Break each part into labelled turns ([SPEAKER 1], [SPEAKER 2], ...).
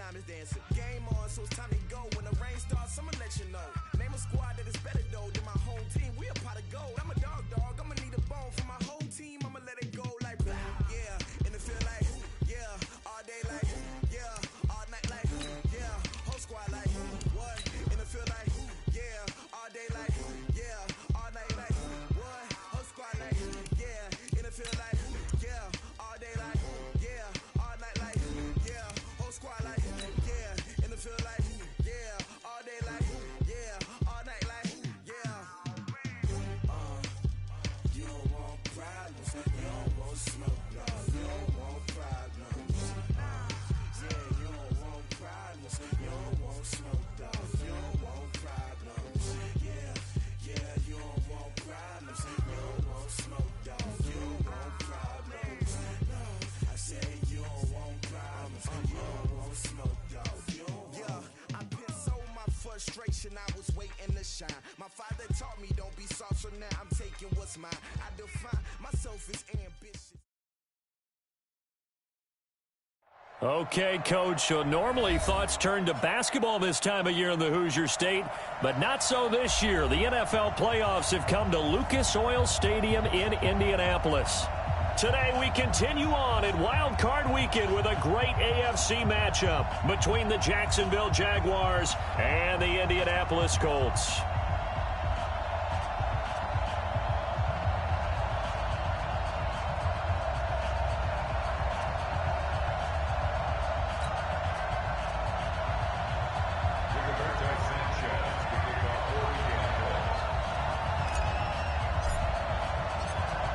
[SPEAKER 1] time is dancing. Game on, so it's time to go. When the rain starts, I'ma let you know. Name a squad that is better though than my home team. We a pot of gold. I'm a dog. I'ma need a bone for my whole team. I'ma let it go like blah. Yeah, and it feel like yeah, all day like yeah, all night like yeah, whole squad like what? And it feel like yeah, all day like yeah, all night like what? Whole squad like yeah, and it feel like yeah, all day like yeah, all night like yeah, whole squad like yeah, and it feel like yeah, all day like yeah, all night like yeah. You don't want problems, you don't want smoke, no, you don't want problems. Yeah, you don't want problems, you don't want smoke, dog, you don't want problems. Yeah, you don't want problems, you don't want smoke, dog, you don't want problems. No, I said you don't want problems, you don't want smoke, dog, you don't want. Yeah, I've been so my frustration, I was waiting to shine. My father taught me don't be soft, so now I'm taking what's mine. I define myself as ambitious.
[SPEAKER 2] Okay, Coach, so normally thoughts turn to basketball this time of year in the Hoosier State, but not so this year. The NFL playoffs have come to Lucas Oil Stadium in Indianapolis. Today we continue on in Wild Card Weekend with a great AFC matchup between the Jacksonville Jaguars and the Indianapolis Colts.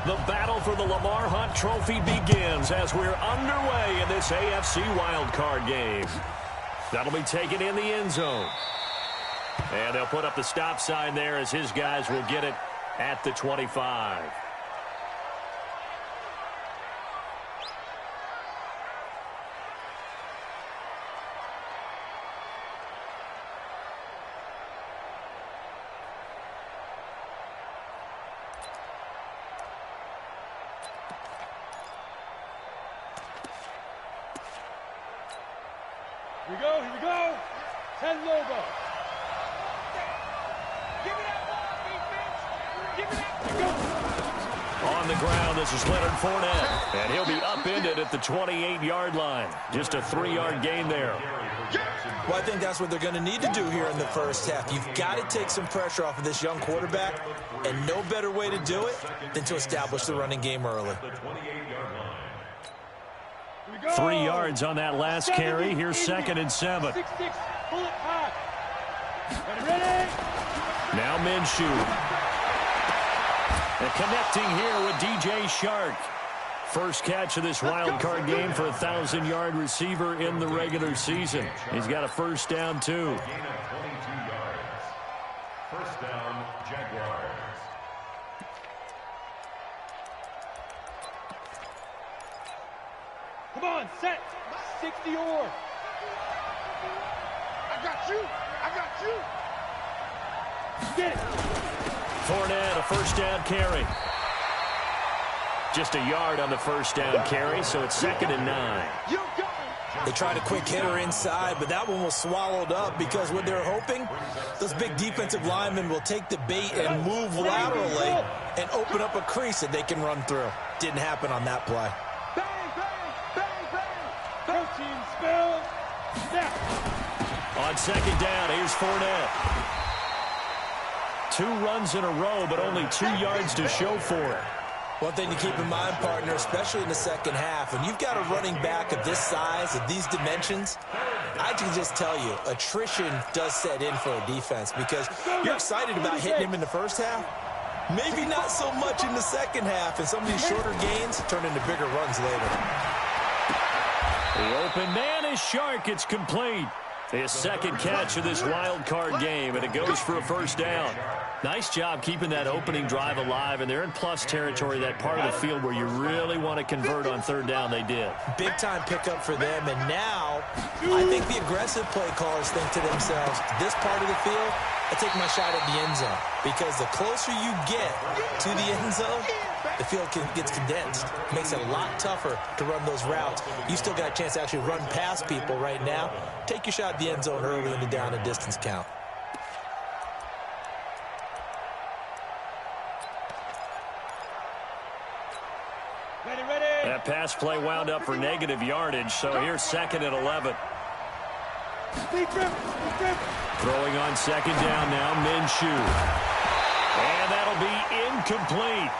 [SPEAKER 2] The battle for the Lamar Hunt Trophy begins as we're underway in this AFC wildcard game. That'll be taken in the end zone. And they'll put up the stop sign there as his guys will get it at the 25.
[SPEAKER 3] Here we go. 10 Lobo. Give me that ball, defense. Give me that ball.
[SPEAKER 2] On the ground, this is Leonard Fournette. And he'll be upended at the 28-yard line. Just a 3-yard gain there.
[SPEAKER 4] Well, I think that's what they're going to need to do here in the first half. You've got to take some pressure off of this young quarterback, and no better way to do it than to establish the running game early.
[SPEAKER 2] 3 yards on that last carry. Here's 2nd and 7.
[SPEAKER 3] 6-6, pull it high. Ready?
[SPEAKER 2] Now Minshew. And connecting here with DJ Shark. First catch of this wild card game for a 1,000-yard receiver in the regular season. He's got a first down, too.
[SPEAKER 5] First down, Jaguars.
[SPEAKER 3] Come on, set. 60 or. I got you. Get it.
[SPEAKER 2] Fournette, a first down carry. Just a yard on the first down carry, so it's 2nd and 9.
[SPEAKER 4] They tried a quick hitter inside, but that one was swallowed up because what they're hoping, those big defensive linemen will take the bait and move laterally and open up a crease that they can run through. Didn't happen on that play.
[SPEAKER 3] Protein spill.
[SPEAKER 2] On 2nd down, here's Fournette. 2 runs in a row, but only 2 yards to show for it.
[SPEAKER 4] One thing to keep in mind, partner, especially in the second half, when you've got a running back of this size, of these dimensions, I can just tell you, attrition does set in for a defense because you're excited about hitting him in the first half. Maybe not so much in the second half, and some of these shorter gains turn into bigger runs later.
[SPEAKER 2] The open man is Shark. It's complete. His 2nd catch of this wild card game, and it goes for a first down. Nice job keeping that opening drive alive, and they're in plus territory, that part of the field where you really want to convert on 3rd down. They did.
[SPEAKER 4] Big-time pickup for them, and now I think the aggressive play callers think to themselves, this part of the field, I take my shot at the end zone, because the closer you get to the end zone, the field gets condensed. It makes it a lot tougher to run those routes. You still got a chance to actually run past people right now. Take your shot at the end zone early in the down and distance count.
[SPEAKER 2] That pass play wound up for negative yardage, so here's 2nd and 11. Throwing on 2nd down now, Minshew. And that'll be incomplete.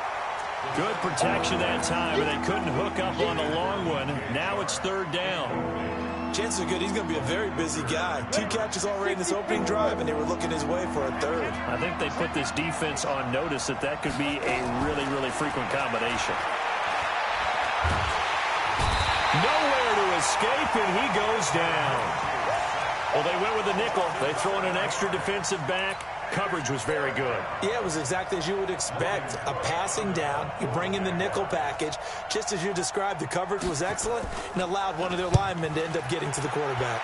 [SPEAKER 2] Good protection that time, and they couldn't hook up on the long one. Now it's 3rd down.
[SPEAKER 4] Chances are good he's going to be a very busy guy. 2 catches already in this opening drive, and they were looking his way for a 3rd.
[SPEAKER 2] I think they put this defense on notice that could be a really, really frequent combination. Nowhere to escape, and he goes down. Well, they went with the nickel. They throw in an extra defensive back. Coverage was very good.
[SPEAKER 4] Yeah, it was exactly as you would expect. A passing down. You bring in the nickel package. Just as you described, the coverage was excellent and allowed one of their linemen to end up getting to the quarterback.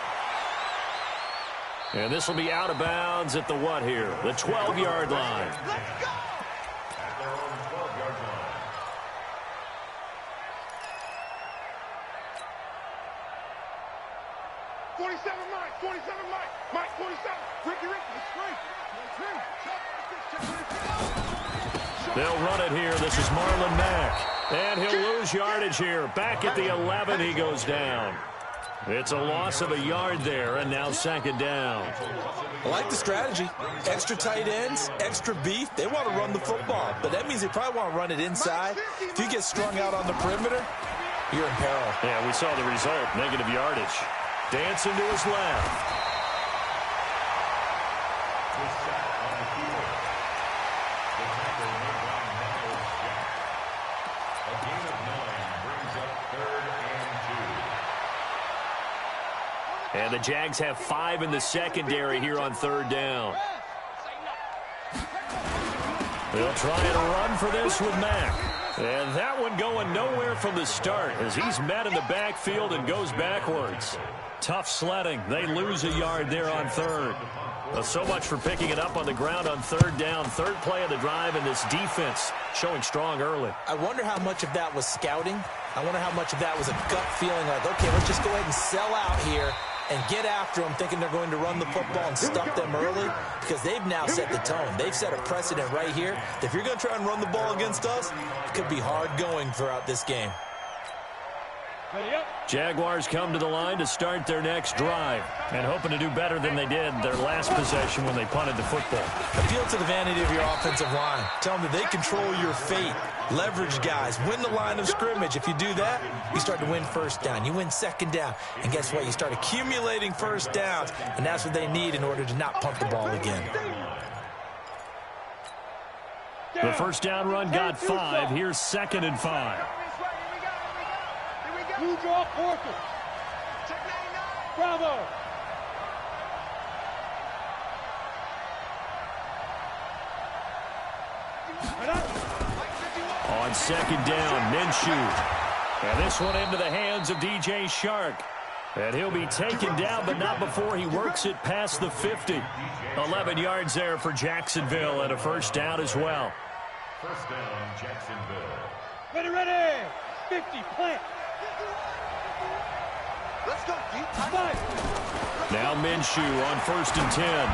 [SPEAKER 2] And this will be out of bounds at the what here? The 12-yard line.
[SPEAKER 3] Let's go!
[SPEAKER 5] At their own 12-yard line.
[SPEAKER 3] Mike, 47. Ricky,
[SPEAKER 2] They'll run it here. This is Marlon Mack. And he'll lose yardage here. Back at the 11, he goes down. It's a loss of a yard there, and now 2nd down.
[SPEAKER 4] I like the strategy. Extra tight ends, extra beef. They want to run the football, but that means they probably want to run it inside. If you get strung out on the perimeter, you're in peril.
[SPEAKER 2] Yeah, we saw the result. Negative yardage. Dancing to his left. And the Jags have 5 in the secondary here on 3rd down. They'll try and run for this with Mack. And that one going nowhere from the start as he's met in the backfield and goes backwards. Tough sledding. They lose a yard there on 3rd. Well, so much for picking it up on the ground on 3rd down. 3rd play of the drive, and this defense showing strong early.
[SPEAKER 4] I wonder how much of that was scouting. I wonder how much of that was a gut feeling like, okay, let's just go ahead and sell out here and get after them, thinking they're going to run the football and stuff them early, because they've now set the tone. They've set a precedent right here. If you're going to try and run the ball against us, it could be hard going throughout this game.
[SPEAKER 2] Jaguars come to the line to start their next drive and hoping to do better than they did their last possession when they punted the football.
[SPEAKER 4] Appeal to the vanity of your offensive line. Tell them that they control your fate. Leverage guys. Win the line of scrimmage. If you do that, you start to win 1st down. You win 2nd down. And guess what? You start accumulating 1st downs, and that's what they need in order to not punt the ball again.
[SPEAKER 2] The 1st down run got 5. Here's 2nd and 5.
[SPEAKER 3] You draw Porter. Bravo.
[SPEAKER 2] On 2nd down, Minshew. And this one into the hands of DJ Shark. And he'll be taken down, but not before he works it past the 50. 11 yards there for Jacksonville and a 1st down as well.
[SPEAKER 5] 1st down, Jacksonville.
[SPEAKER 3] Ready. 50, plant. Let's go, deep.
[SPEAKER 2] Now Minshew on 1st and 10.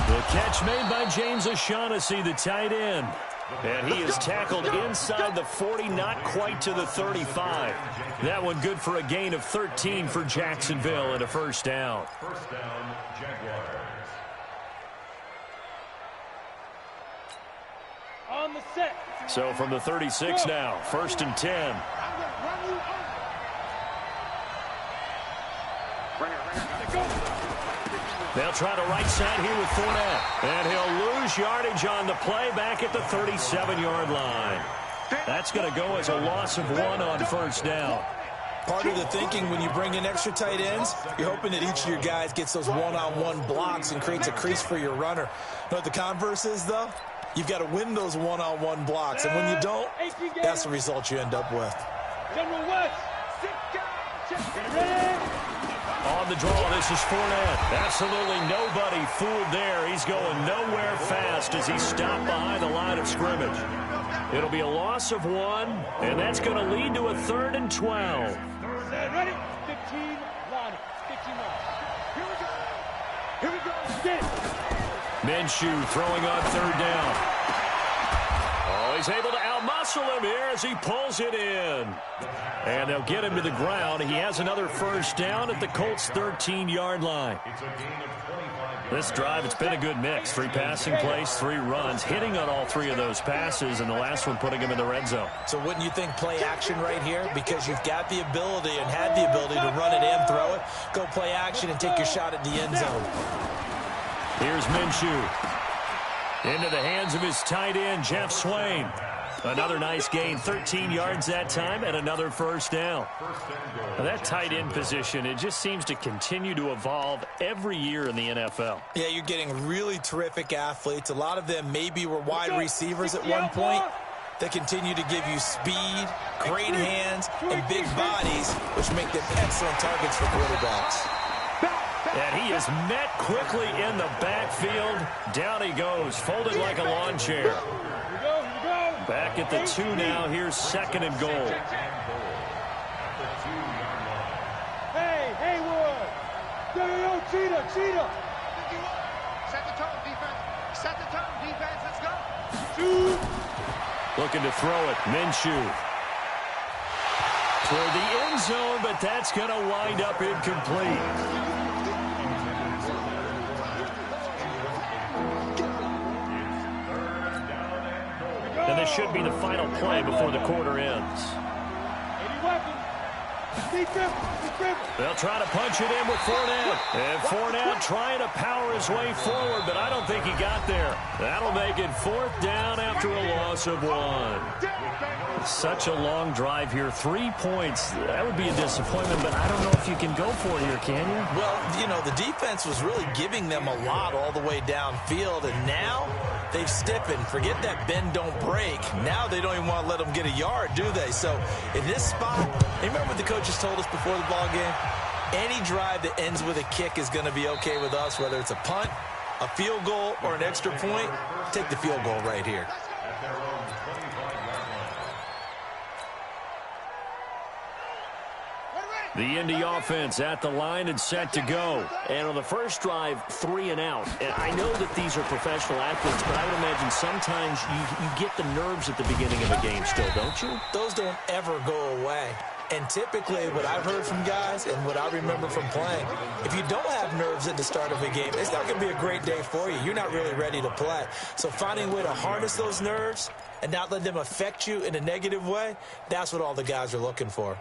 [SPEAKER 2] The catch made by James O'Shaughnessy, the tight end. And he is tackled inside the 40, not quite to the 35. That one good for a gain of 13 for Jacksonville and a 1st down.
[SPEAKER 5] 1st down, Jaguars.
[SPEAKER 3] On the set.
[SPEAKER 2] So from the 36 now, 1st and 10. They'll try the right side here with Fournette. And he'll lose yardage on the play back at the 37-yard line. That's going to go as a loss of 1 on 1st down.
[SPEAKER 4] Part of the thinking when you bring in extra tight ends, you're hoping that each of your guys gets those one-on-one blocks and creates a crease for your runner. Know what the converse is, though? You've got to win those one-on-one blocks. And when you don't, that's the result you end up with.
[SPEAKER 3] General West. Sit down. Ready.
[SPEAKER 2] On the draw, this is Fournette. Absolutely nobody fooled there. He's going nowhere fast as he's stopped behind the line of scrimmage. It'll be a loss of 1, and that's going to lead to a 3rd and 12.
[SPEAKER 3] Ready? 15 line. 15 line. Here we go. Here we go. Get it.
[SPEAKER 2] Minshew throwing on 3rd down. Oh, he's able to outmuscle him here as he pulls it in. And they'll get him to the ground. He has another 1st down at the Colts' 13-yard line. This drive, it's been a good mix. 3 passing plays, 3 runs, hitting on all 3 of those passes, and the last one putting him in the red zone.
[SPEAKER 4] So wouldn't you think play action right here? Because you've got the ability and had the ability to run it and throw it. Go play action and take your shot at the end zone.
[SPEAKER 2] Here's Minshew. Into the hands of his tight end, Jeff Swain. Another nice gain, 13 yards that time, and another 1st down. Now that tight end position, it just seems to continue to evolve every year in the NFL.
[SPEAKER 4] Yeah, you're getting really terrific athletes. A lot of them maybe were wide receivers at one point. They continue to give you speed, great hands, and big bodies, which make them excellent targets for quarterbacks.
[SPEAKER 2] And he is met quickly in the backfield. Down he goes, folded like a lawn chair. Back at the 2 now. Here's 2nd and goal.
[SPEAKER 3] Hey, Haywood. Yo, Cheetah.
[SPEAKER 6] Set the tone, defense. Set the tone, defense. Let's go.
[SPEAKER 3] Shoot.
[SPEAKER 2] Looking to throw it. Minshew. Toward the end zone, but that's going to wind up incomplete. And this should be the final play before the quarter ends. They'll try to punch it in with Fournette. And Fournette trying to power his way forward, but I don't think he got there. That'll make it 4th down after a loss of 1. Such a long drive here. 3 points. That would be a disappointment, but I don't know if you can go for it here, can you?
[SPEAKER 4] Well, you know, the defense was really giving them a lot all the way downfield, and now they've stiffened. Forget that bend, don't break. Now they don't even want to let them get a yard, do they? So in this spot, remember what the coaches told us before the ball game? Any drive that ends with a kick is going to be okay with us, whether it's a punt, a field goal, or an extra point. Take the field goal right here.
[SPEAKER 2] The Indy offense at the line and set to go. And on the first drive, 3 and out. And I know that these are professional athletes, but I would imagine sometimes you get the nerves at the beginning of a game still, don't you?
[SPEAKER 4] Those don't ever go away. And typically what I've heard from guys and what I remember from playing, if you don't have nerves at the start of a game, it's not going to be a great day for you. You're not really ready to play. So finding a way to harness those nerves and not let them affect you in a negative way, that's what all the guys are looking for.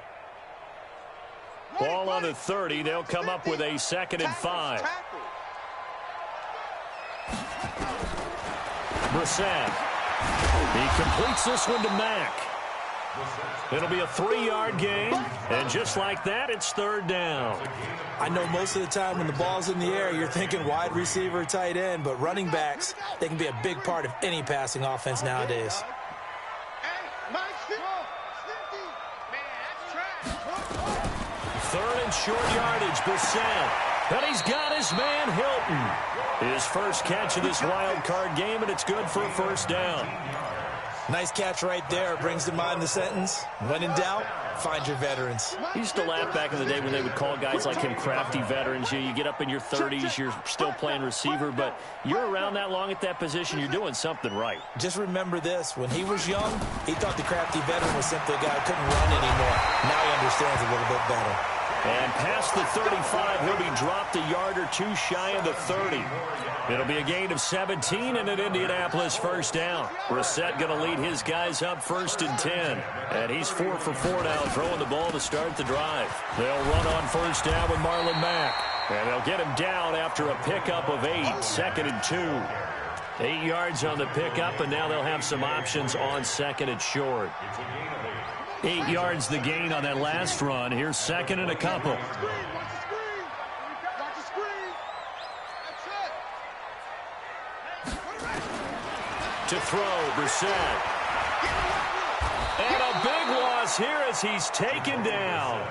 [SPEAKER 2] Ball on the 30. They'll come up with a 2nd and 5. Brissett. He completes this one to Mack. It'll be a 3-yard gain. And just like that, it's 3rd down.
[SPEAKER 4] I know most of the time when the ball's in the air, you're thinking wide receiver, tight end, but running backs, they can be a big part of any passing offense nowadays.
[SPEAKER 2] 3rd and short yardage, Brissett. And he's got his man Hilton. His first catch of this wild card game, and it's good for a 1st down.
[SPEAKER 4] Nice catch right there. Brings to mind the sentence, when in doubt, find your veterans.
[SPEAKER 2] I used to laugh back in the day when they would call guys like him crafty veterans. You get up in your 30s, you're still playing receiver, but you're around that long at that position, you're doing something right.
[SPEAKER 4] Just remember this. When he was young, he thought the crafty veteran was simply a guy who couldn't run anymore. Now he understands a little bit better.
[SPEAKER 2] And past the 35, he'll be dropped a yard or 2 shy of the 30. It'll be a gain of 17 and an Indianapolis 1st down. Brissett going to lead his guys up 1st and 10. And he's 4 for 4 now, throwing the ball to start the drive. They'll run on 1st down with Marlon Mack. And they'll get him down after a pickup of 8, 2nd and 2. 8 yards on the pickup, and now they'll have some options on 2nd and short. 8 yards the gain on that last run. Here's 2nd and a couple. To throw, Brissett. And a big loss falls here as he's taken down.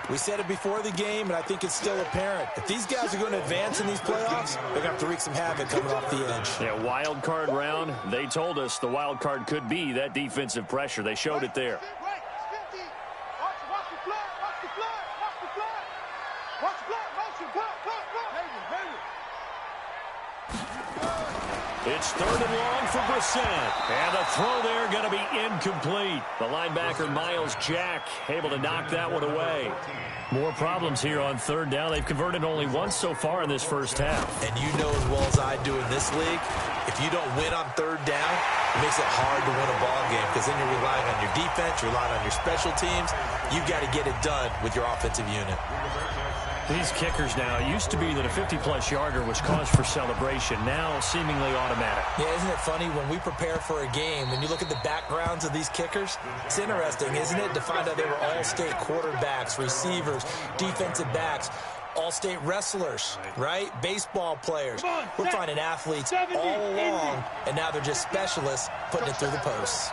[SPEAKER 4] We said it before the game, and I think it's still apparent. If these guys are going to advance in these playoffs, they're going to have to wreak some havoc coming off the edge.
[SPEAKER 2] Yeah, wild card round. They told us the wild card could be that defensive pressure. They showed it there. It's 3rd and long for Brissett. And the throw there going to be incomplete. The linebacker, Miles Jack, able to knock that one away. More problems here on 3rd down. They've converted only once so far in this first half.
[SPEAKER 4] And you know as well as I do in this league, if you don't win on 3rd down, it makes it hard to win a ball game because then you're relying on your defense, you're relying on your special teams. You've got to get it done with your offensive unit.
[SPEAKER 2] These kickers now, it used to be that a 50-plus yarder was cause for celebration. Now seemingly automatic.
[SPEAKER 4] Yeah, isn't it funny when we prepare for a game, when you look at the backgrounds of these kickers, it's interesting, isn't it, to find out they were all-state quarterbacks, receivers, defensive backs, all-state wrestlers, right? Baseball players. We're finding athletes all along, and now they're just specialists putting it through the posts.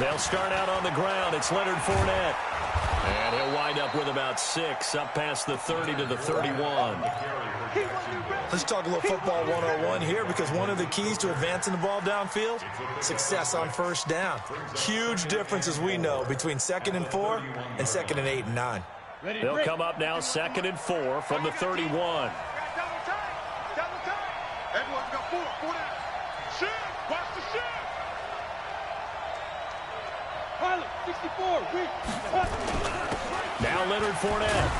[SPEAKER 2] They'll start out on the ground. It's Leonard Fournette. And he'll wind up with about 6, up past the 30 to the 31.
[SPEAKER 4] Let's talk a little football 101 here, because one of the keys to advancing the ball downfield, success on 1st down. Huge difference, as we know, between 2nd and 4 and 2nd and 8 and 9.
[SPEAKER 2] They'll come up now 2nd and 4 from the 31.
[SPEAKER 6] Everyone's got 4 down. Shift. Watch the shift.
[SPEAKER 3] 64.
[SPEAKER 2] Now Leonard Fournette.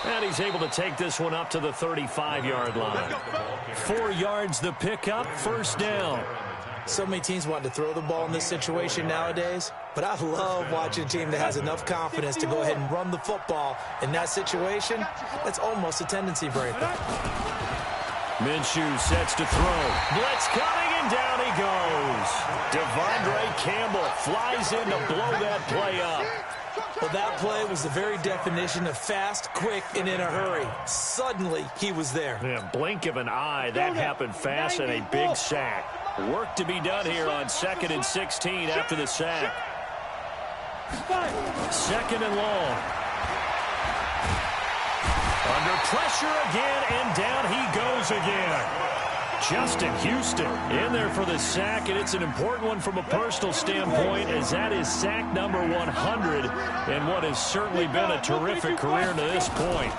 [SPEAKER 2] And he's able to take this one up to the 35-yard line. 4 yards the pickup, 1st down.
[SPEAKER 4] So many teams want to throw the ball in this situation nowadays, but I love watching a team that has enough confidence to go ahead and run the football in that situation. That's almost a tendency breaker.
[SPEAKER 2] Minshew sets to throw. Blitz coming, and down he goes. Devondre Campbell flies in to blow that play up.
[SPEAKER 4] Well, that play was the very definition of fast, quick, and in a hurry. Suddenly, he was there.
[SPEAKER 2] Yeah, blink of an eye, that happened fast, and a big sack. Work to be done here on 2nd and 16 after the sack. 2nd and long. Under pressure again, and down he goes again. Justin Houston in there for the sack, and it's an important one from a personal standpoint, as that is sack number 100 in what has certainly been a terrific career to this point.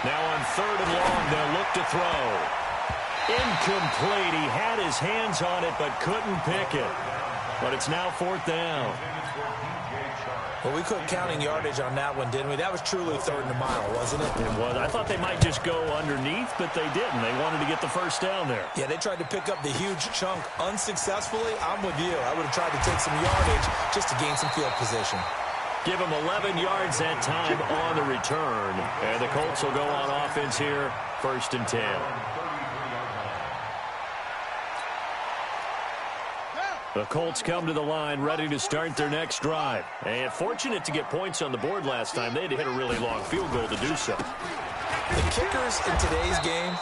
[SPEAKER 2] Now on 3rd and long, they'll look to throw. Incomplete. He had his hands on it, but couldn't pick it. But it's now 4th down.
[SPEAKER 4] Well, we couldn't counting yardage on that one, didn't we? That was truly 3rd and a mile, wasn't it?
[SPEAKER 2] It was. I thought they might just go underneath, but they didn't. They wanted to get the 1st down there.
[SPEAKER 4] Yeah, they tried to pick up the huge chunk unsuccessfully. I'm with you. I would have tried to take some yardage just to gain some field position.
[SPEAKER 2] Give them 11 yards that time on the return. And the Colts will go on offense here, 1st and 10. The Colts come to the line ready to start their next drive. And fortunate to get points on the board last time. They had to hit a really long field goal to do so.
[SPEAKER 4] The kickers in today's game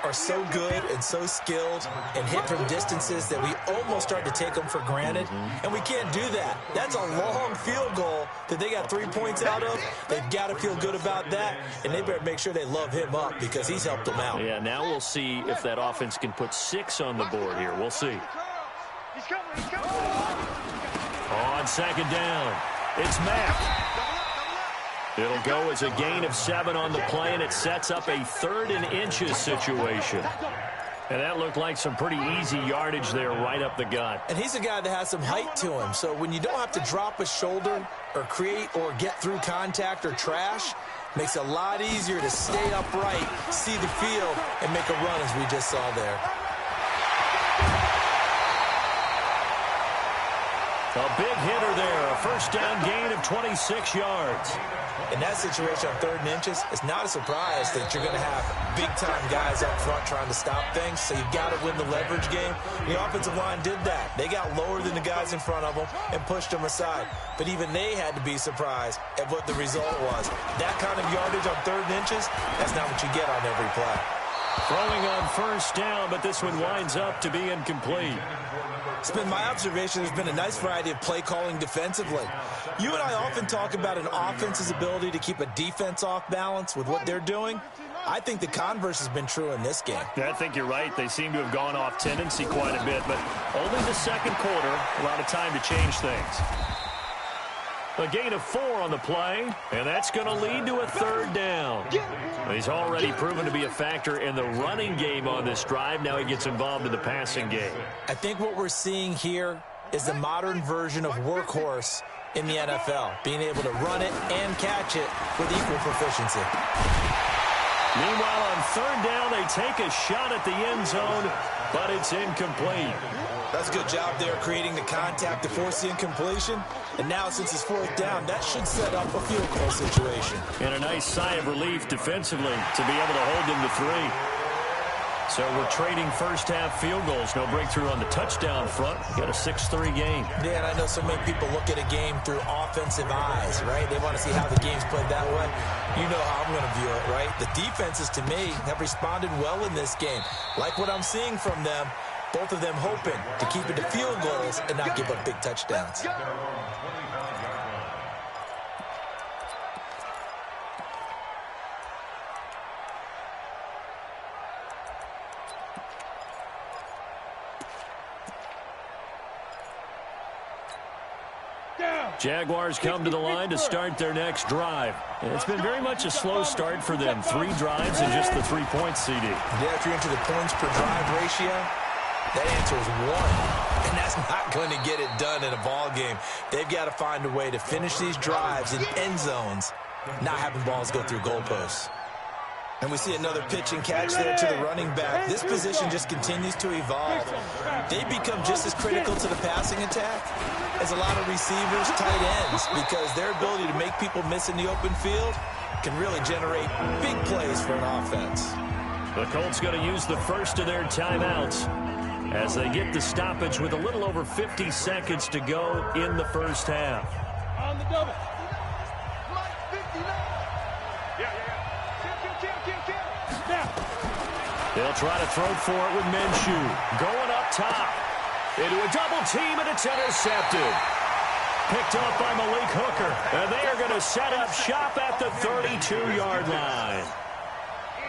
[SPEAKER 4] are so good and so skilled and hit from distances that we almost start to take them for granted. And we can't do that. That's a long field goal that they got 3 points out of. They've got to feel good about that, and they better make sure they love him up because he's helped them out.
[SPEAKER 2] Yeah, now we'll see if that offense can put 6 on the board here. We'll see.
[SPEAKER 6] He's coming.
[SPEAKER 2] On 2nd down, it's Mack. It'll go as a gain of 7 on the play, and it sets up a 3rd and inches situation. And that looked like some pretty easy yardage there right up the gut.
[SPEAKER 4] And he's a guy that has some height to him, so when you don't have to drop a shoulder or create or get through contact or trash, makes it a lot easier to stay upright, see the field, and make a run as we just saw there.
[SPEAKER 2] A big hitter there, a 1st down gain of 26 yards.
[SPEAKER 4] In that situation on 3rd and inches, it's not a surprise that you're going to have big-time guys up front trying to stop things, so you've got to win the leverage game. The offensive line did that. They got lower than the guys in front of them and pushed them aside. But even they had to be surprised at what the result was. That kind of yardage on 3rd and inches, that's not what you get on every play.
[SPEAKER 2] Throwing on first down, but this one winds up to be incomplete.
[SPEAKER 4] It's been my observation there's been a nice variety of play calling defensively. You and I often talk about an offense's ability to keep a defense off balance with what they're doing. I think the converse has been true in this game.
[SPEAKER 2] Yeah, I think you're right. They seem to have gone off tendency quite a bit, but only the second quarter, a lot of time to change things. A gain of 4 on the play, and that's going to lead to a third down. He's already proven to be a factor in the running game on this drive. Now he gets involved in the passing game.
[SPEAKER 4] I think what we're seeing here is the modern version of workhorse in the NFL, being able to run it and catch it with equal proficiency.
[SPEAKER 2] Meanwhile, on third down, they take a shot at the end zone, but it's incomplete.
[SPEAKER 4] That's a good job there creating the contact to force the incompletion. And now, since it's fourth down, that should set up a field goal situation.
[SPEAKER 2] And a nice sigh of relief defensively to be able to hold them to 3. So we're trading first-half field goals. No breakthrough on the touchdown front. Got a 6-3 game.
[SPEAKER 4] Yeah, and I know so many people look at a game through offensive eyes, right? They want to see how the game's played that way. You know how I'm going to view it, right? The defenses, to me, have responded well in this game. Like what I'm seeing from them, both of them hoping to keep it to field goals and not give up big touchdowns.
[SPEAKER 2] Jaguars come to the line to start their next drive. And it's been very much a slow start for them. 3 drives and just the 3 points, CD.
[SPEAKER 4] Yeah, if you're into the points per drive ratio, that answer is 1. And that's not going to get it done in a ball game. They've got to find a way to finish these drives in end zones, not having balls go through goalposts. And we see another pitch and catch there to the running back. This position just continues to evolve. They become just as critical to the passing attack as a lot of receivers, tight ends, because their ability to make people miss in the open field can really generate big plays for an offense.
[SPEAKER 2] The Colts going to use the first of their timeouts as they get the stoppage with a little over 50 seconds to go in the first half.
[SPEAKER 3] On the double.
[SPEAKER 2] They'll try to throw for it with Minshew. Going up top. Into a double team, and it's intercepted. Picked up by Malik Hooker. And they are going to set up shop at the 32-yard line.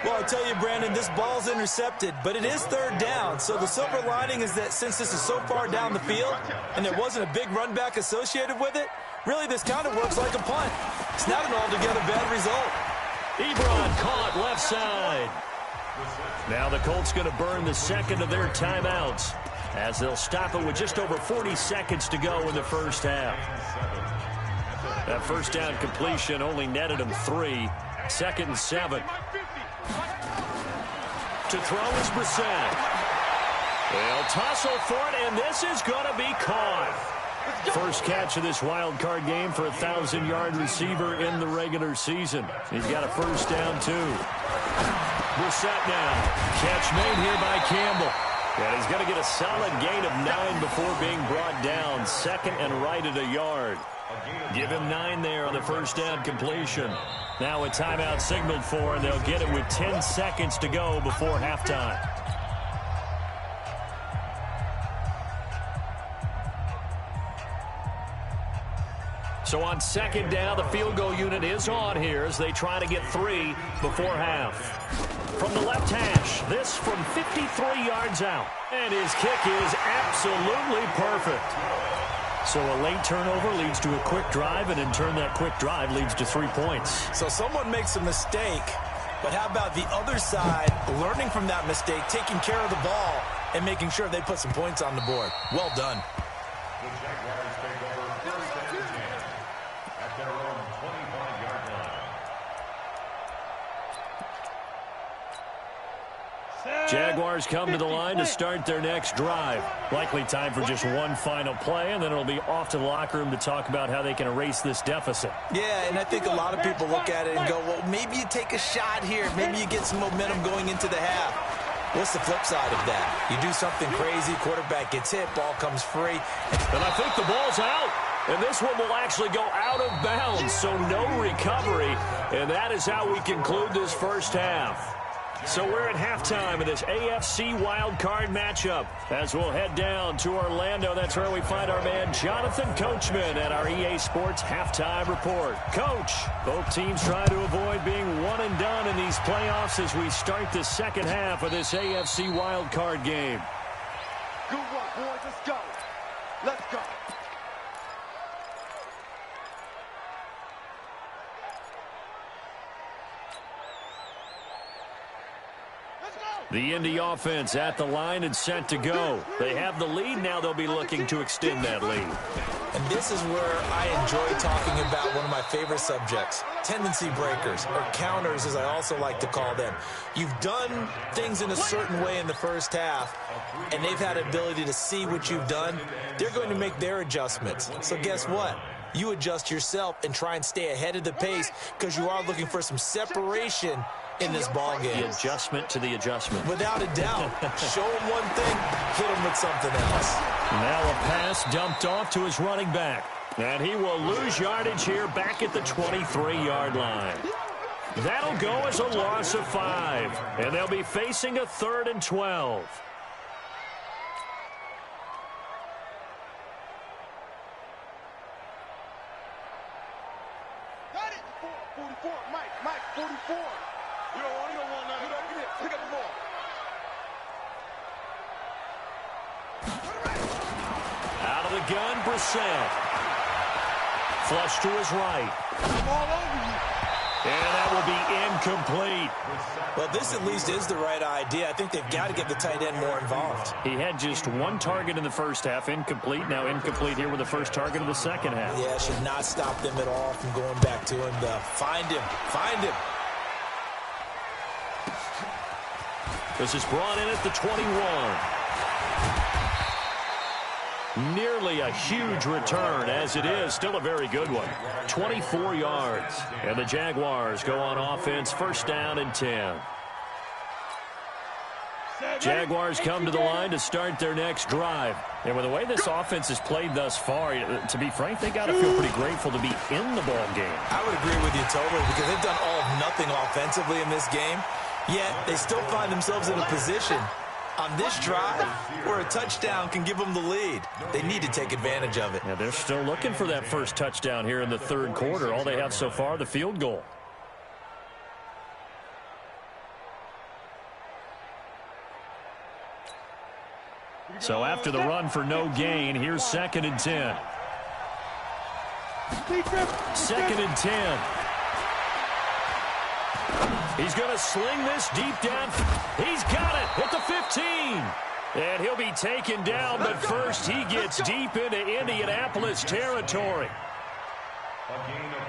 [SPEAKER 4] Well, I tell you, Brandon, this ball's intercepted, but it is third down. So the silver lining is that since this is so far down the field and there wasn't a big run back associated with it, really this kind of works like a punt. It's not an altogether bad result.
[SPEAKER 2] Ebron caught left side. Now the Colts going to burn the second of their timeouts as they'll stop it with just over 40 seconds to go in the first half. That first down completion only netted them 3. 2nd and 7. To throw is Brissett. They'll tussle for it, and this is going to be caught. First catch of this wild card game for a 1,000-yard receiver in the regular season. He's got a first down, too. Brissett now. Catch made here by Campbell. And he's going to get a solid gain of 9 before being brought down. 2nd and right at a yard. Give him 9 there on the first down completion. Now a timeout signaled for, and they'll get it with 10 seconds to go before halftime. So on 2nd down, the field goal unit is on here as they try to get 3 before half. From the left hash, this from 53 yards out. And his kick is absolutely perfect. So a late turnover leads to a quick drive, and in turn that quick drive leads to 3 points.
[SPEAKER 4] So someone makes a mistake, but how about the other side learning from that mistake, taking care of the ball, and making sure they put some points on the board? Well done.
[SPEAKER 5] The Jaguars take over first and 10 at their own 25-yard line.
[SPEAKER 2] Jaguars come to the line to start their next drive. Likely time for just one final play, and then it'll be off to the locker room to talk about how they can erase this deficit.
[SPEAKER 4] Yeah, and I think a lot of people look at it and go, well, maybe you take a shot here. Maybe you get some momentum going into the half. What's the flip side of that? You do something crazy, quarterback gets hit, ball comes free.
[SPEAKER 2] And I think the ball's out. And this one will actually go out of bounds, so no recovery. And that is how we conclude this first half. So we're at halftime of this AFC wildcard matchup. As we'll head down to Orlando, that's where we find our man Jonathan Coachman at our EA Sports Halftime Report. Coach, both teams trying to avoid being one and done in these playoffs as we start the second half of this AFC wildcard game.
[SPEAKER 3] Good work, boys. Let's go. Let's go.
[SPEAKER 2] The Indy offense at the line and set to go. They have the lead. Now they'll be looking to extend that lead.
[SPEAKER 4] And this is where I enjoy talking about one of my favorite subjects, tendency breakers, or counters as I also like to call them. You've done things in a certain way in the first half, and they've had ability to see what you've done. They're going to make their adjustments. So guess what? You adjust yourself and try and stay ahead of the pace because you are looking for some separation in this ball game.
[SPEAKER 2] The adjustment to the adjustment.
[SPEAKER 4] Without a doubt. Show him one thing, hit him with something else.
[SPEAKER 2] Now a pass dumped off to his running back. And he will lose yardage here back at the 23-yard line. That'll go as a loss of 5. And they'll be facing a 3rd and 12.
[SPEAKER 3] Got it. 44. Mike, 44. You don't want that. Get it. Pick up the ball.
[SPEAKER 2] Out of the gun, Brissett. Flush to his right.
[SPEAKER 3] I'm all over you.
[SPEAKER 2] And that will be incomplete.
[SPEAKER 4] Well, this at least is the right idea. I think they've got to get the tight end more involved.
[SPEAKER 2] He had just one target in the first half, incomplete. Now incomplete here with the first target of the second half.
[SPEAKER 4] Yeah, should not stop them at all from going back to him. Find him.
[SPEAKER 2] This is brought in at the 21. Nearly a huge return, as it is. Still a very good one. 24 yards. And the Jaguars go on offense, first down and 10. Jaguars come to the line to start their next drive. And with the way this offense has played thus far, to be frank, they got to feel pretty grateful to be in the ball game.
[SPEAKER 4] I would agree with you totally because they've done all of nothing offensively in this game. Yet they still find themselves in a position on this drive where a touchdown can give them the lead. They need to take advantage of it.
[SPEAKER 2] Yeah, they're still looking for that first touchdown here in the third quarter. All they have so far, the field goal. So after the run for no gain, here's 2nd and 10. 2nd and 10. He's going to sling this deep down. He's got it at the 15. And he'll be taken down, but first he gets deep into Indianapolis territory.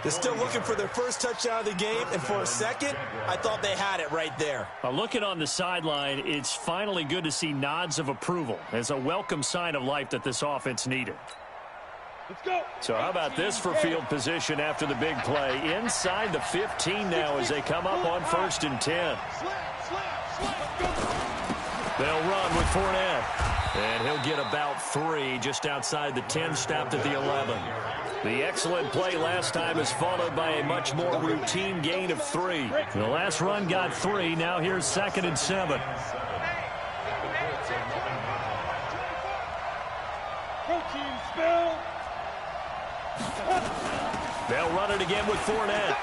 [SPEAKER 4] They're still looking for their first touchdown of the game, and for a second, I thought they had it right there.
[SPEAKER 2] Looking on the sideline, it's finally good to see nods of approval as a welcome sign of life that this offense needed.
[SPEAKER 3] Let's go.
[SPEAKER 2] So how about this for field position after the big play? Inside the 15 now as they come up on 1st and 10. They'll run with Fournette. And he'll get about 3 just outside the 10, stopped at the 11. The excellent play last time is followed by a much more routine gain of 3. The last run got 3. Now here's 2nd and 7.
[SPEAKER 3] Protein spill.
[SPEAKER 2] They'll run it again with Fournette.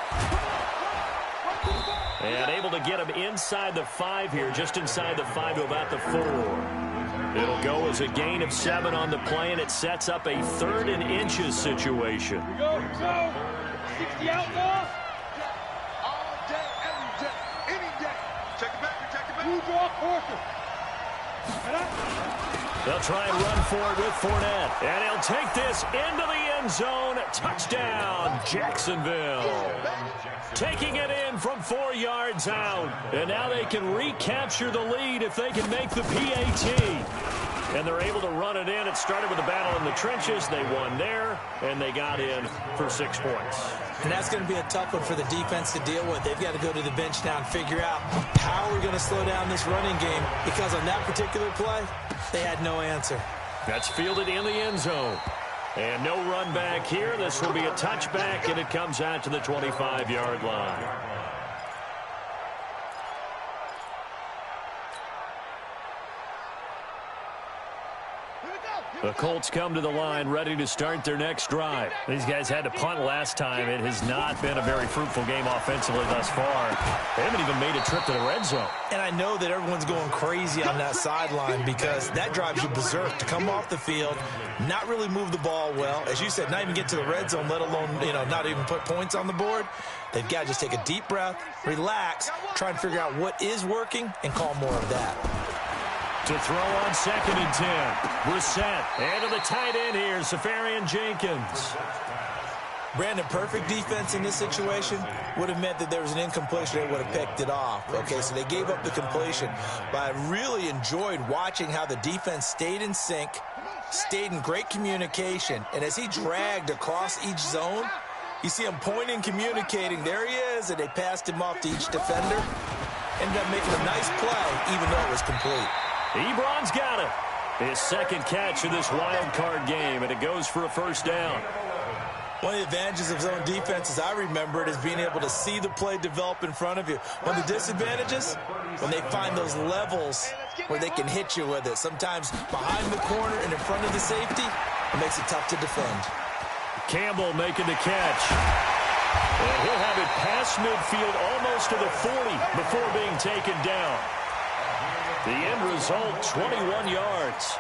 [SPEAKER 2] And able to get him inside the 5 here, just inside the 5 to about the 4. It'll go as a gain of 7 on the play, and it sets up a 3rd and inches situation.
[SPEAKER 3] Here we go. 60 outlaws. All day, every day, any day. Check it back. You draw quarter.
[SPEAKER 2] They'll try and run for it with Fournette. And he'll take this into the end zone. Touchdown, Jacksonville. Taking it in from 4 yards out. And now they can recapture the lead if they can make the PAT. And they're able to run it in. It started with a battle in the trenches. They won there, and they got in for 6 points.
[SPEAKER 4] And that's going to be a tough one for the defense to deal with. They've got to go to the bench now and figure out how we're going to slow down this running game, because on that particular play, they had no answer.
[SPEAKER 2] That's fielded in the end zone. And no run back here. This will be a touchback, and it comes out to the 25-yard line. The Colts come to the line ready to start their next drive. These guys had to punt last time. It has not been a very fruitful game offensively thus far. They haven't even made a trip to the red zone.
[SPEAKER 4] And I know that everyone's going crazy on that sideline because that drives you berserk to come off the field, not really move the ball well. As you said, not even get to the red zone, let alone, not even put points on the board. They've got to just take a deep breath, relax, try and figure out what is working, and call more of that.
[SPEAKER 2] To throw on 2nd and 10. Brissett. And to the tight end here, Safarian Jenkins.
[SPEAKER 4] Brandon, perfect defense in this situation would have meant that there was an incompletion. They would have picked it off. Okay, so they gave up the completion. But I really enjoyed watching how the defense stayed in sync, stayed in great communication. And as he dragged across each zone, you see him pointing, communicating. There he is, and they passed him off to each defender. Ended up making a nice play, even though it was complete.
[SPEAKER 2] Ebron's got it. His second catch of this wild card game, and it goes for a first down.
[SPEAKER 4] One of the advantages of zone defense, as I remember it, is being able to see the play develop in front of you. One of the disadvantages, when they find those levels where they can hit you with it. Sometimes behind the corner and in front of the safety, it makes it tough to defend.
[SPEAKER 2] Campbell making the catch. And he'll have it past midfield almost to the 40 before being taken down. The end result, 21 yards.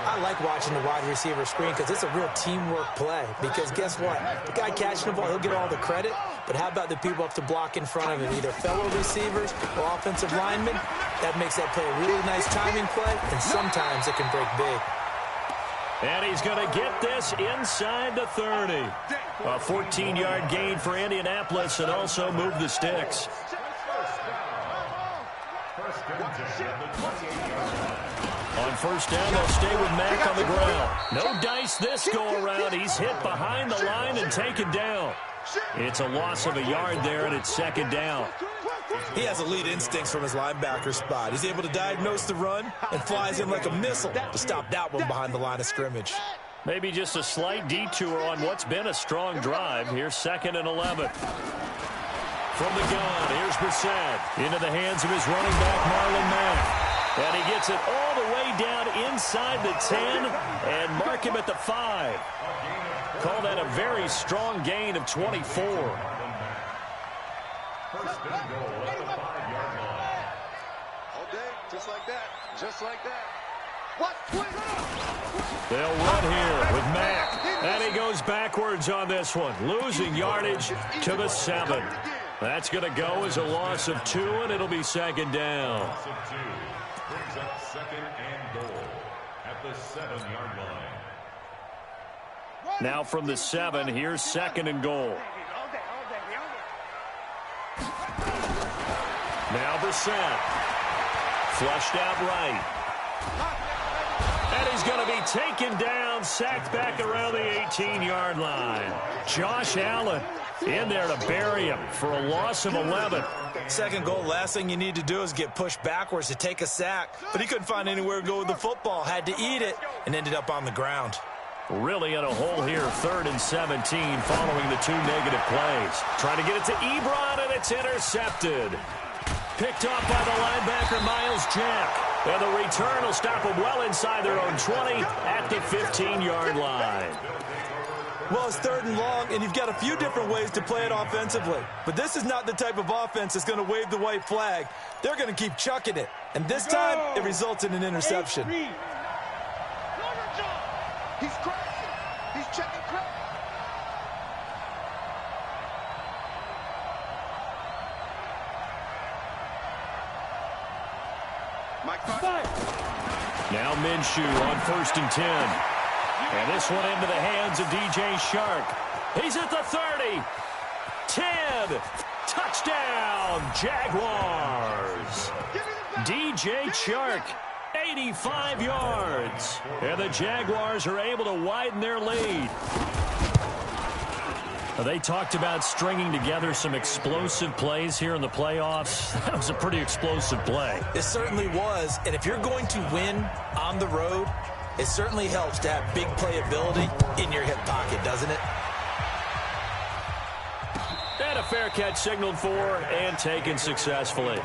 [SPEAKER 4] I like watching the wide receiver screen because it's a real teamwork play. Because guess what? The guy catching the ball, he'll get all the credit. But how about the people up to block in front of him, either fellow receivers or offensive linemen? That makes that play a really nice timing play, and sometimes it can break big.
[SPEAKER 2] And he's going to get this inside the 30. A 14-yard gain for Indianapolis and also move the sticks. On first down, they'll stay with Mack on the ground. No dice this go-around. He's hit behind the line and taken down. It's a loss of a yard there, and it's 2nd down.
[SPEAKER 4] He has elite instincts from his linebacker spot. He's able to diagnose the run and flies in like a missile to stop that one behind the line of scrimmage.
[SPEAKER 2] Maybe just a slight detour on what's been a strong drive. Here's 2nd and 11. From the gun, here's Brissett into the hands of his running back, Marlon Mack. And he gets it all the way down inside the 10 and mark him at the 5. Call that a very strong gain of 24.
[SPEAKER 5] First and goal at the 5-yard line.
[SPEAKER 3] All day, just like that. Just like that. What?
[SPEAKER 2] They'll run here with Mack. And he goes backwards on this one, losing yardage to the 7. That's going to go as a loss of 2, and it'll be 2nd down.
[SPEAKER 5] Loss of 2 brings up 2nd and goal at the 7-yard line.
[SPEAKER 2] Now from the 7, here's 2nd and goal. Now Brissett. Flushed out right. And he's going to be taken down, sacked back around the 18-yard line. Josh Allen in there to bury him for a loss of 11.
[SPEAKER 4] Second goal, last thing you need to do is get pushed backwards to take a sack. But he couldn't find anywhere to go with the football. Had to eat it and ended up on the ground.
[SPEAKER 2] Really in a hole here, 3rd and 17 following the 2 negative plays. Trying to get it to Ebron, and it's intercepted. Picked off by the linebacker, Miles Jack. And the return will stop them well inside their own 20 at the 15-yard line.
[SPEAKER 4] Well, it's 3rd and long, and you've got a few different ways to play it offensively. But this is not the type of offense that's going to wave the white flag. They're going to keep chucking it. And this time, it results in an interception.
[SPEAKER 3] He's crazy. He's checking crazy.
[SPEAKER 2] Now Minshew on 1st and 10. And this one into the hands of DJ Shark. He's at the 30. 10. Touchdown, Jaguars. DJ Shark, 85 yards. And the Jaguars are able to widen their lead. They talked about stringing together some explosive plays here in the playoffs. That was a pretty explosive play.
[SPEAKER 4] It certainly was. And if you're going to win on the road, it certainly helps to have big playability in your hip pocket, doesn't it?
[SPEAKER 2] And a fair catch signaled for and taken successfully.
[SPEAKER 5] The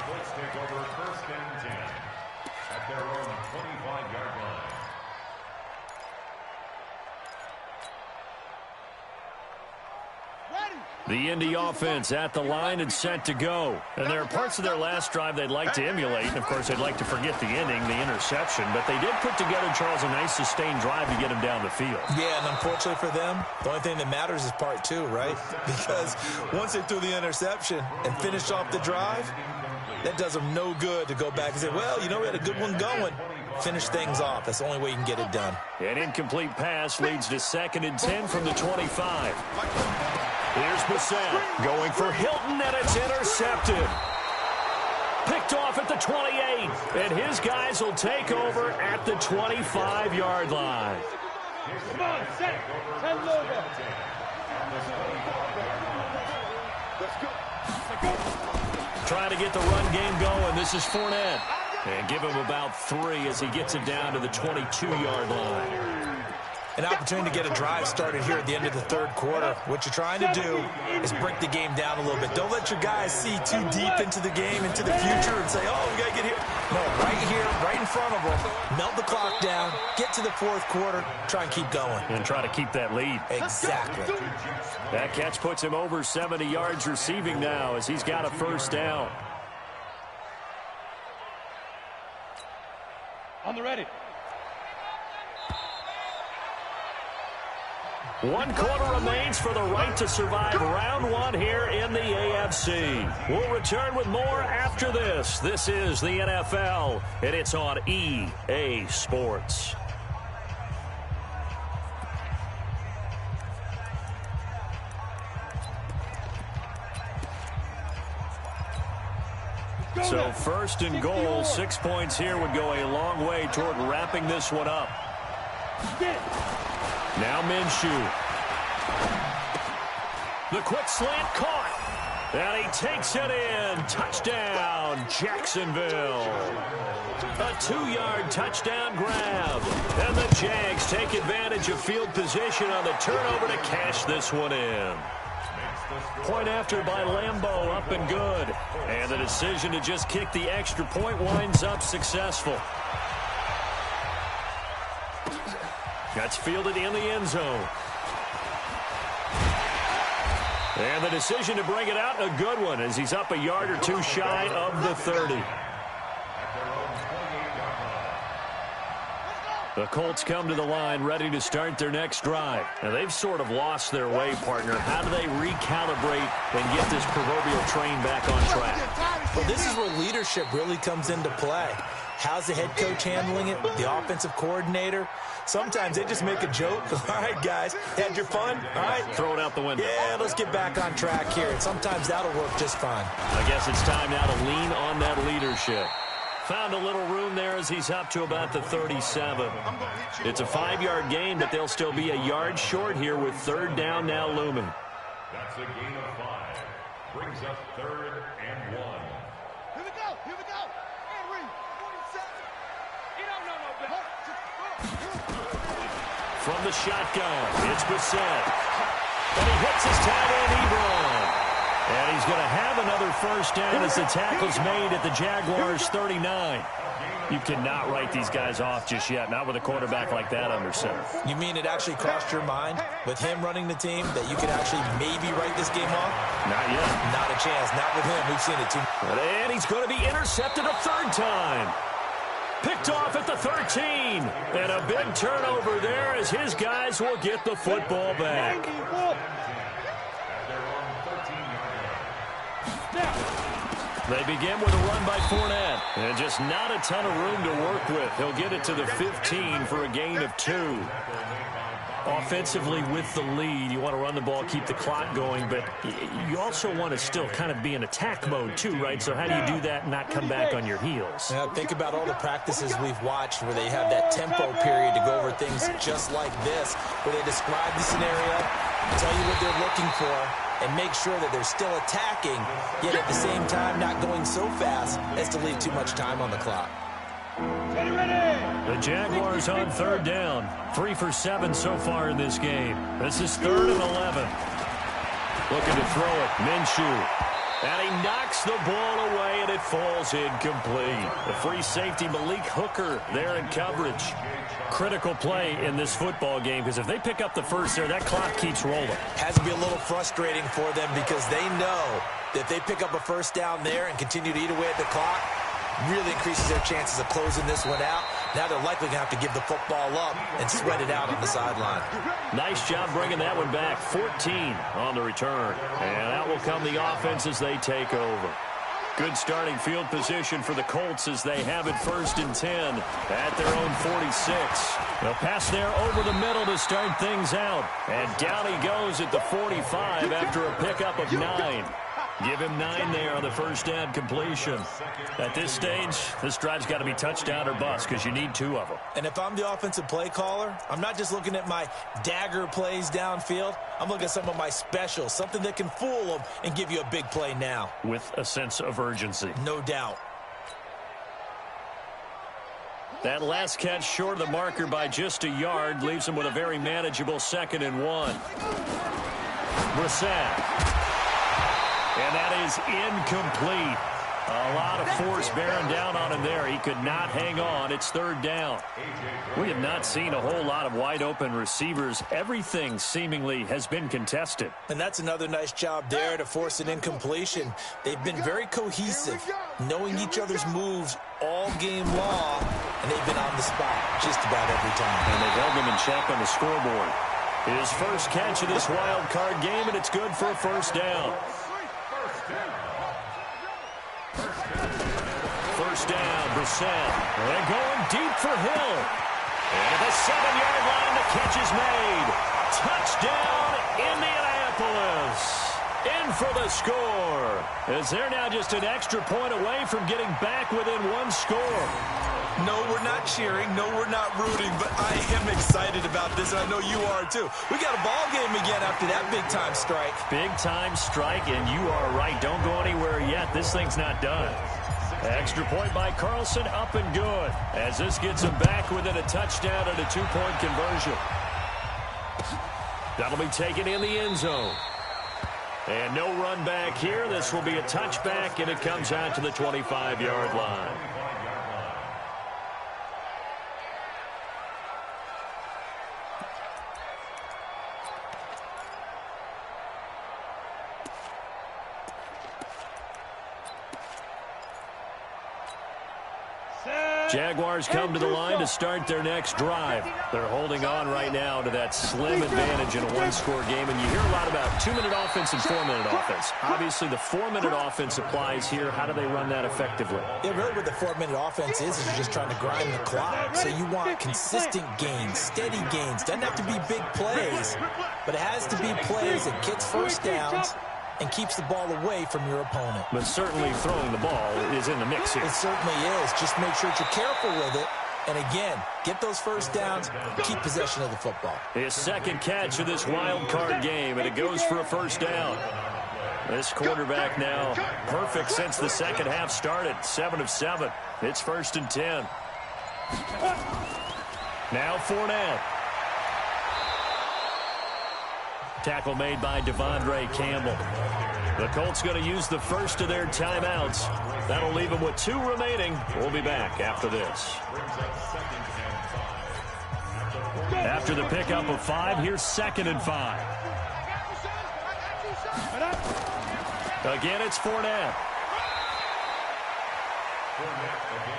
[SPEAKER 5] Colts take over 1st and 10 at their own 25-yard
[SPEAKER 2] The Indy offense at the line and set to go. And there are parts of their last drive they'd like to emulate. And, of course, they'd like to forget the ending, the interception. But they did put together, Charles, a nice sustained drive to get him down the field. Yeah, and unfortunately for them, the only thing that matters is part two, right? Because once they threw the interception and finished off the drive, that does them no good to go back and say, well, you know, we had a good one going. Finish things off. That's the only way you can get it done. An incomplete pass leads to 2nd and 10 from the 25. Here's Bissett going for Hilton, and it's intercepted. Picked off at the 28, and his guys will take over at the 25-yard line.
[SPEAKER 3] Come on, set. 10 logo. Let's go.
[SPEAKER 2] Trying to get the run game going. This is Fournette. And give him about 3 as he gets it down to the 22-yard line. An opportunity to get a drive started here at the end of the third quarter. What you're trying to do is break the game down a little bit. Don't let your guys see too deep into the game, into the future, and say, oh, we got to get here. No, right here, right in front of them. Melt the clock down, get to the fourth quarter, try and keep going. And try to keep that lead. Exactly. That catch puts him over 70 yards receiving now as he's got a first down.
[SPEAKER 3] On the ready.
[SPEAKER 2] 1 quarter remains for the right to survive round 1 here in the AFC. We'll return with more after this. This is the NFL, and it's on EA Sports. So 1st and goal, 6 points here would go a long way toward wrapping this one up. Now Minshew. The quick slant caught. And he takes it in. Touchdown, Jacksonville. A 2-yard touchdown grab. And the Jags take advantage of field position on the turnover to cash this one in. Point after by Lambeau, up and good. And the decision to just kick the extra point winds up successful. That's fielded in the end zone. And the decision to bring it out, a good one, as he's up a yard or 2 shy of the 30. The Colts come to the line ready to start their next drive. Now, they've sort of lost their way, partner. How do they recalibrate and get this proverbial train back on track? Well, this is where leadership really comes into play. How's the head coach handling it? The offensive coordinator? Sometimes they just make a joke. All right, guys, had your fun? All right, throw it out the window. Yeah, let's get back on track here. And sometimes that'll work just fine. I guess it's time now to lean on that leadership. Found a little room there as he's up to about the 37. It's a 5-yard gain, but they'll still be a yard short here with 3rd down now looming.
[SPEAKER 5] That's a gain of 5. Brings up 3rd and 1.
[SPEAKER 6] Here we go. Here we go. And read. 47.
[SPEAKER 2] From the shotgun, it's Bissett. And he hits his tight end, Ebron. And he's going to have another first down as the tackle's made at the Jaguars' 39. You cannot write these guys off just yet, not with a quarterback like that under center. You mean it actually crossed your mind with him running the team that you could actually maybe write this game off? Not yet. Not a chance. Not with him. We've seen it too. And he's going to be intercepted a 3rd time. Picked off at the 13. And a big turnover there as his guys will get the football back. They begin with a run by Fournette. And just not a ton of room to work with. He'll get it to the 15 for a gain of 2. Offensively with the lead, you want to run the ball, keep the clock going, but you also want to still kind of be in attack mode too, right? So how do you do that and not come back on your heels? Yeah, think about all the practices we've watched where they have that tempo period to go over things just like this, where they describe the scenario, tell you what they're looking for, and make sure that they're still attacking, yet at the same time not going so fast as to leave too much time on the clock. The Jaguars on 3rd down. 3 for 7 so far in this game. This is 3rd and 11. Looking to throw it. Minshew. And he knocks the ball away, and it falls incomplete. The free safety, Malik Hooker, there in coverage. Critical play in this football game, because if they pick up the first there, that clock keeps rolling.
[SPEAKER 4] Has to be a little frustrating for them because they know that if they pick up a first down there and continue to eat away at the clock, really increases their chances of closing this one out. Now they're likely going to have to give the football up and sweat it out on the sideline.
[SPEAKER 2] Nice job bringing that one back. 14 on the return. And out will come the offense as they take over. Good starting field position for the Colts as they have it 1st and 10 at their own 46. The pass there over the middle to start things out. And down he goes at the 45 after a pickup of 9. Give him 9 there on the first down completion. At this stage, this drive's got to be touchdown or bust because you need 2 of them.
[SPEAKER 4] And if I'm the offensive play caller, I'm not just looking at my dagger plays downfield. I'm looking at some of my specials, something that can fool them and give you a big play now.
[SPEAKER 2] With a sense of urgency.
[SPEAKER 4] No doubt.
[SPEAKER 2] That last catch short of the marker by just a yard leaves him with a very manageable 2nd and 1. Brissett. And that is incomplete. A lot of force bearing down on him there. He could not hang on. It's 3rd down. We have not seen a whole lot of wide-open receivers. Everything seemingly has been contested.
[SPEAKER 4] And that's another nice job there to force an incompletion. They've been very cohesive, knowing each other's moves all game long, and they've been on the spot just about every time.
[SPEAKER 2] And they've held them in check on the scoreboard. His first catch of this wild card game, and it's good for a 1st down. 1st down, Brissett. They're going deep for Hill. And at the 7-yard line, the catch is made. Touchdown, Indianapolis. In for the score. As they're now just an extra point away from getting back within 1 score.
[SPEAKER 4] No, we're not cheering. No, we're not rooting. But I am excited about this, and I know you are too. We got a ball game again after that big-time strike.
[SPEAKER 2] Big-time strike, and you are right. Don't go anywhere yet. This thing's not done. Extra point by Carlson, up and good. As this gets him back within a touchdown and a 2-point conversion. That'll be taken in the end zone. And no run back here. This will be a touchback, and it comes out to the 25-yard line. Jaguars come to the line to start their next drive. They're holding on right now to that slim advantage in a 1-score game. And you hear a lot about 2-minute offense and 4-minute offense. Obviously, the 4-minute offense applies here. How do they run that effectively?
[SPEAKER 4] Yeah, really what the 4-minute offense is you're just trying to grind the clock. So you want consistent gains, steady gains. Doesn't have to be big plays, but it has to be plays that gets first downs and keeps the ball away from your opponent.
[SPEAKER 2] But certainly throwing the ball is in the mix here.
[SPEAKER 4] It certainly is. Just make sure that you're careful with it. And again, get those first downs, keep possession of the football.
[SPEAKER 2] His 2nd catch of this wild card game, and it goes for a 1st down. This quarterback now perfect since the 2nd half started. 7 of 7. It's 1st and 10. Now Fournette. Tackle made by Devondre Campbell. The Colts going to use the first of their timeouts. That'll leave them with 2 remaining. We'll be back after this. After the pickup of 5, here's 2nd and 5. Again, it's Fournette.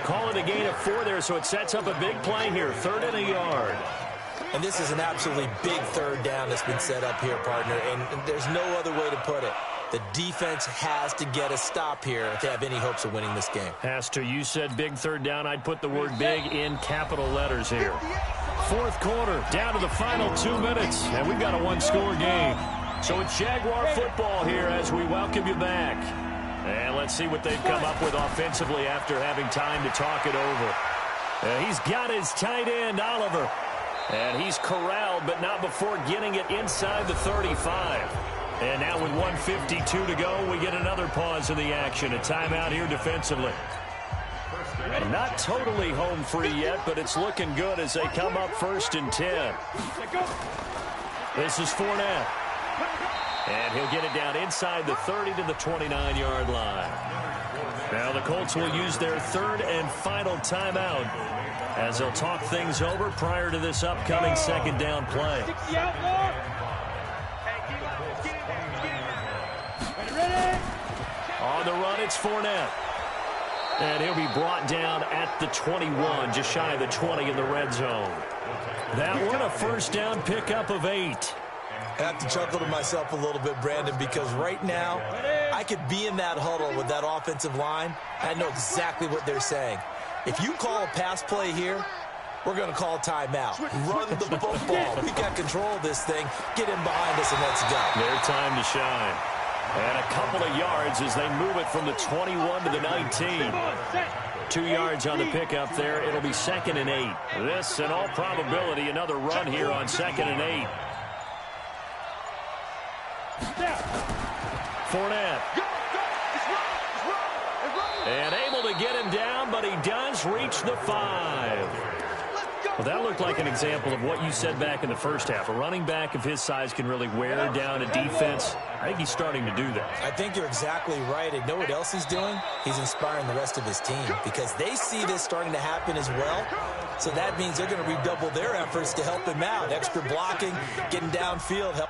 [SPEAKER 2] Call it a gain of 4 there, so it sets up a big play here. 3rd and a yard.
[SPEAKER 4] And this is an absolutely big 3rd down that's been set up here, partner, and there's no other way to put it. The defense has to get a stop here if they have any hopes of winning this game.
[SPEAKER 2] Has to. You said big 3rd down. I'd put the word big in capital letters here. 4th quarter, down to the final 2 minutes, and we've got a 1-score game. So it's Jaguar football here as we welcome you back. And let's see what they've come up with offensively after having time to talk it over. He's got his tight end, Oliver. And he's corralled, but not before getting it inside the 35. And now with 1:52 to go, we get another pause in the action. A timeout here defensively. Not totally home free yet, but it's looking good as they come up 1st and 10. This is Fournette. And he'll get it down inside the 30 to the 29-yard line. Now the Colts will use their third and final timeout as they'll talk things over prior to this upcoming second down play. On the run, it's Fournette. And he'll be brought down at the 21, just shy of the 20 in the red zone. That one a first down pickup of 8.
[SPEAKER 4] I have to chuckle to myself a little bit, Brandon, because right now I could be in that huddle with that offensive line. I know exactly what they're saying. If you call a pass play here, we're going to call a timeout. Run the football. We got control of this thing. Get in behind us and let's go.
[SPEAKER 2] Their time to shine. And a couple of yards as they move it from the 21 to the 19. 2 yards on the pickup there. It'll be 2nd and 8. This, in all probability, another run here on 2nd and 8. Fournette. And able to get him down, but he does reach the 5. Well, that looked like an example of what you said back in the first half. A running back of his size can really wear down a defense. I think he's starting to do that.
[SPEAKER 4] I think you're exactly right. And know what else he's doing? He's inspiring the rest of his team because they see this starting to happen as well. So that means they're going to redouble their efforts to help him out. Extra blocking, getting downfield, help.